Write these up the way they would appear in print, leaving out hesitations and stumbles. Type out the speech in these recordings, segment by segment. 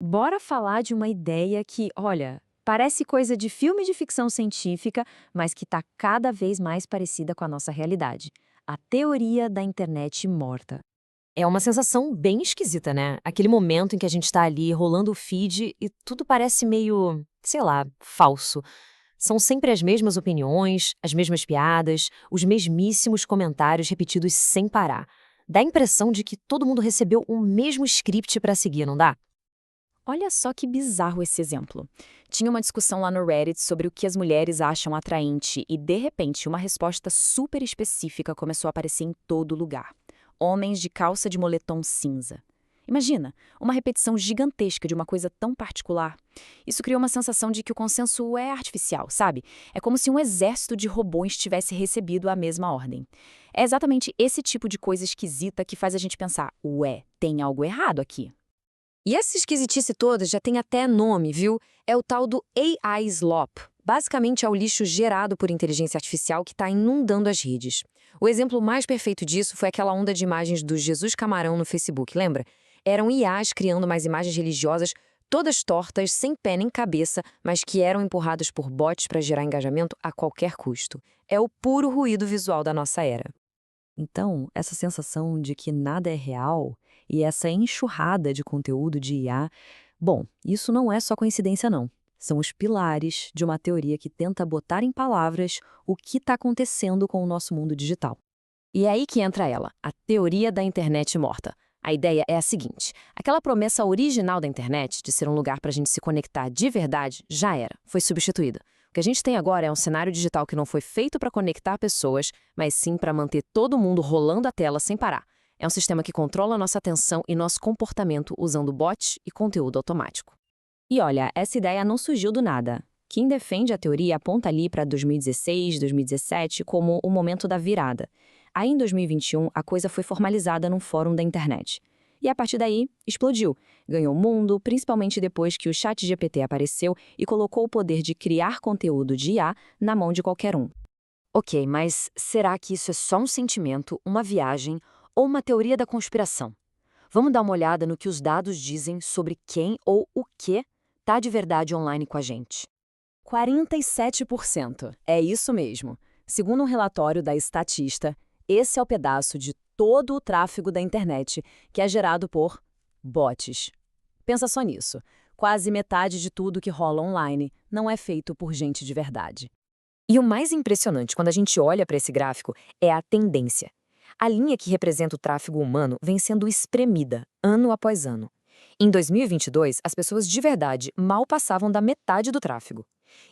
Bora falar de uma ideia que, olha, parece coisa de filme de ficção científica, mas que está cada vez mais parecida com a nossa realidade. A teoria da internet morta. É uma sensação bem esquisita, né? Aquele momento em que a gente tá ali rolando o feed e tudo parece meio, sei lá, falso. São sempre as mesmas opiniões, as mesmas piadas, os mesmíssimos comentários repetidos sem parar. Dá a impressão de que todo mundo recebeu o mesmo script pra seguir, não dá? Olha só que bizarro esse exemplo. Tinha uma discussão lá no Reddit sobre o que as mulheres acham atraente e, de repente, uma resposta super específica começou a aparecer em todo lugar. Homens de calça de moletom cinza. Imagina, uma repetição gigantesca de uma coisa tão particular. Isso criou uma sensação de que o consenso é artificial, sabe? É como se um exército de robôs tivesse recebido a mesma ordem. É exatamente esse tipo de coisa esquisita que faz a gente pensar, ué, tem algo errado aqui. E essa esquisitice toda já tem até nome, viu? É o tal do AI slop. Basicamente é o lixo gerado por inteligência artificial que está inundando as redes. O exemplo mais perfeito disso foi aquela onda de imagens do Jesus Camarão no Facebook, lembra? Eram IAs criando umas imagens religiosas todas tortas, sem pé nem cabeça, mas que eram empurradas por bots para gerar engajamento a qualquer custo. É o puro ruído visual da nossa era. Então, essa sensação de que nada é real e essa enxurrada de conteúdo de IA, bom, isso não é só coincidência, não. São os pilares de uma teoria que tenta botar em palavras o que está acontecendo com o nosso mundo digital. E é aí que entra ela, a teoria da internet morta. A ideia é a seguinte: aquela promessa original da internet de ser um lugar para a gente se conectar de verdade já era, foi substituída. O que a gente tem agora é um cenário digital que não foi feito para conectar pessoas, mas sim para manter todo mundo rolando a tela sem parar. É um sistema que controla nossa atenção e nosso comportamento usando bots e conteúdo automático. E olha, essa ideia não surgiu do nada. Quem defende a teoria aponta ali para 2016, 2017 como o momento da virada. Aí, em 2021, a coisa foi formalizada num fórum da internet. E a partir daí, explodiu. Ganhou mundo, principalmente depois que o ChatGPT apareceu e colocou o poder de criar conteúdo de IA na mão de qualquer um. Ok, mas será que isso é só um sentimento, uma viagem ou uma teoria da conspiração? Vamos dar uma olhada no que os dados dizem sobre quem ou o que está de verdade online com a gente. 47%. É isso mesmo. Segundo um relatório da Statista, esse é o pedaço de todo o tráfego da internet que é gerado por bots. Pensa só nisso. Quase metade de tudo que rola online não é feito por gente de verdade. E o mais impressionante quando a gente olha para esse gráfico é a tendência. A linha que representa o tráfego humano vem sendo espremida, ano após ano. Em 2022, as pessoas de verdade mal passavam da metade do tráfego.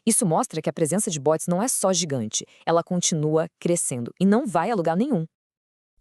Isso mostra que a presença de bots não é só gigante, ela continua crescendo e não vai a lugar nenhum.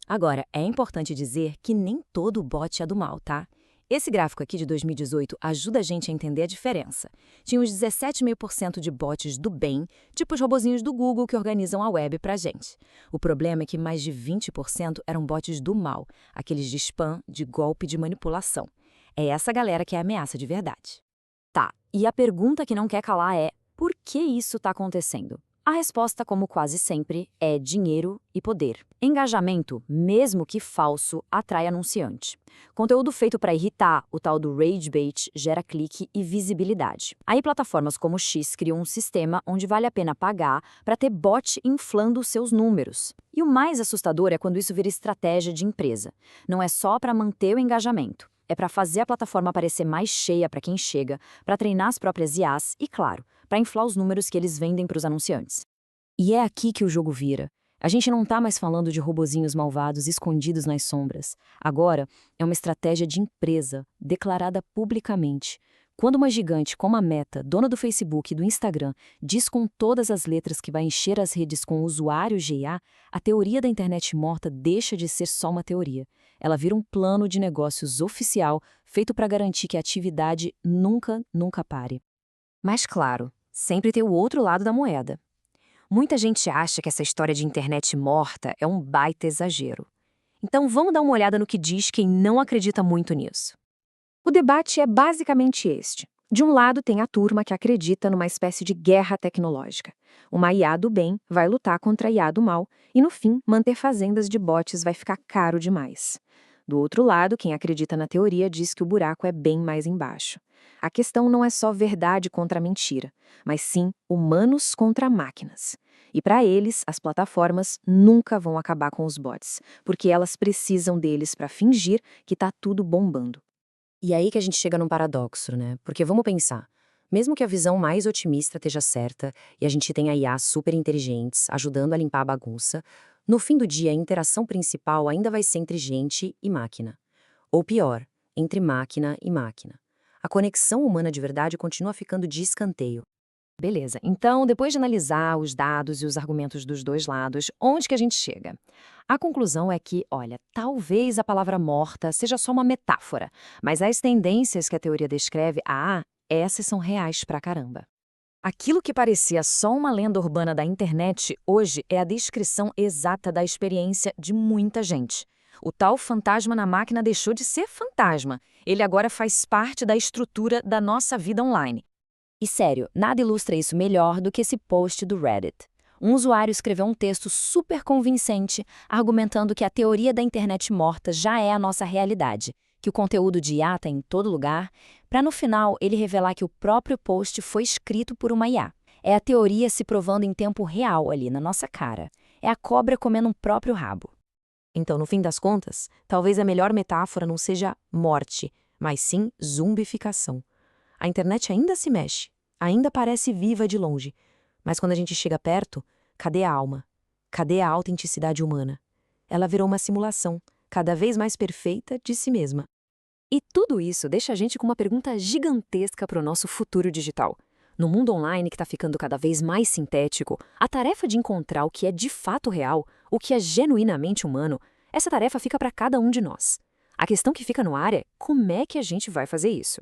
Agora, é importante dizer que nem todo bot é do mal, tá? Esse gráfico aqui de 2018 ajuda a gente a entender a diferença. Tinha uns 17,5% de bots do bem, tipo os robozinhos do Google que organizam a web pra gente. O problema é que mais de 20% eram bots do mal, aqueles de spam, de golpe, de manipulação. É essa galera que é a ameaça de verdade. Tá, e a pergunta que não quer calar é: por que isso está acontecendo? A resposta, como quase sempre, é dinheiro e poder. Engajamento, mesmo que falso, atrai anunciante. Conteúdo feito para irritar, o tal do rage bait, gera clique e visibilidade. Aí plataformas como o X criam um sistema onde vale a pena pagar para ter bot inflando os seus números. E o mais assustador é quando isso vira estratégia de empresa. Não é só para manter o engajamento. É para fazer a plataforma parecer mais cheia para quem chega, para treinar as próprias IAs e, claro, para inflar os números que eles vendem para os anunciantes. E é aqui que o jogo vira. A gente não está mais falando de robozinhos malvados escondidos nas sombras. Agora, é uma estratégia de empresa, declarada publicamente. Quando uma gigante como a Meta, dona do Facebook e do Instagram, diz com todas as letras que vai encher as redes com usuários de IA, a teoria da internet morta deixa de ser só uma teoria. Ela vira um plano de negócios oficial feito para garantir que a atividade nunca pare. Mas claro, sempre tem o outro lado da moeda. Muita gente acha que essa história de internet morta é um baita exagero. Então vamos dar uma olhada no que diz quem não acredita muito nisso. O debate é basicamente este. De um lado tem a turma que acredita numa espécie de guerra tecnológica. Uma IA do bem vai lutar contra a IA do mal e, no fim, manter fazendas de bots vai ficar caro demais. Do outro lado, quem acredita na teoria diz que o buraco é bem mais embaixo. A questão não é só verdade contra mentira, mas sim humanos contra máquinas. E para eles, as plataformas nunca vão acabar com os bots, porque elas precisam deles para fingir que tá tudo bombando. E aí que a gente chega num paradoxo, né? Porque vamos pensar, mesmo que a visão mais otimista esteja certa e a gente tenha IAs super inteligentes ajudando a limpar a bagunça, no fim do dia a interação principal ainda vai ser entre gente e máquina. Ou pior, entre máquina e máquina. A conexão humana de verdade continua ficando de escanteio. Beleza, então depois de analisar os dados e os argumentos dos dois lados, onde que a gente chega? A conclusão é que, olha, talvez a palavra morta seja só uma metáfora, mas as tendências que a teoria descreve, essas são reais pra caramba. Aquilo que parecia só uma lenda urbana da internet, hoje é a descrição exata da experiência de muita gente. O tal fantasma na máquina deixou de ser fantasma, ele agora faz parte da estrutura da nossa vida online. E sério, nada ilustra isso melhor do que esse post do Reddit. Um usuário escreveu um texto super convincente, argumentando que a teoria da internet morta já é a nossa realidade, que o conteúdo de IA está em todo lugar, para no final ele revelar que o próprio post foi escrito por uma IA. É a teoria se provando em tempo real ali na nossa cara. É a cobra comendo um próprio rabo. Então, no fim das contas, talvez a melhor metáfora não seja morte, mas sim zumbificação. A internet ainda se mexe, ainda parece viva de longe, mas quando a gente chega perto, cadê a alma? Cadê a autenticidade humana? Ela virou uma simulação, cada vez mais perfeita de si mesma. E tudo isso deixa a gente com uma pergunta gigantesca para o nosso futuro digital. No mundo online que está ficando cada vez mais sintético, a tarefa de encontrar o que é de fato real, o que é genuinamente humano, essa tarefa fica para cada um de nós. A questão que fica no ar é como é que a gente vai fazer isso?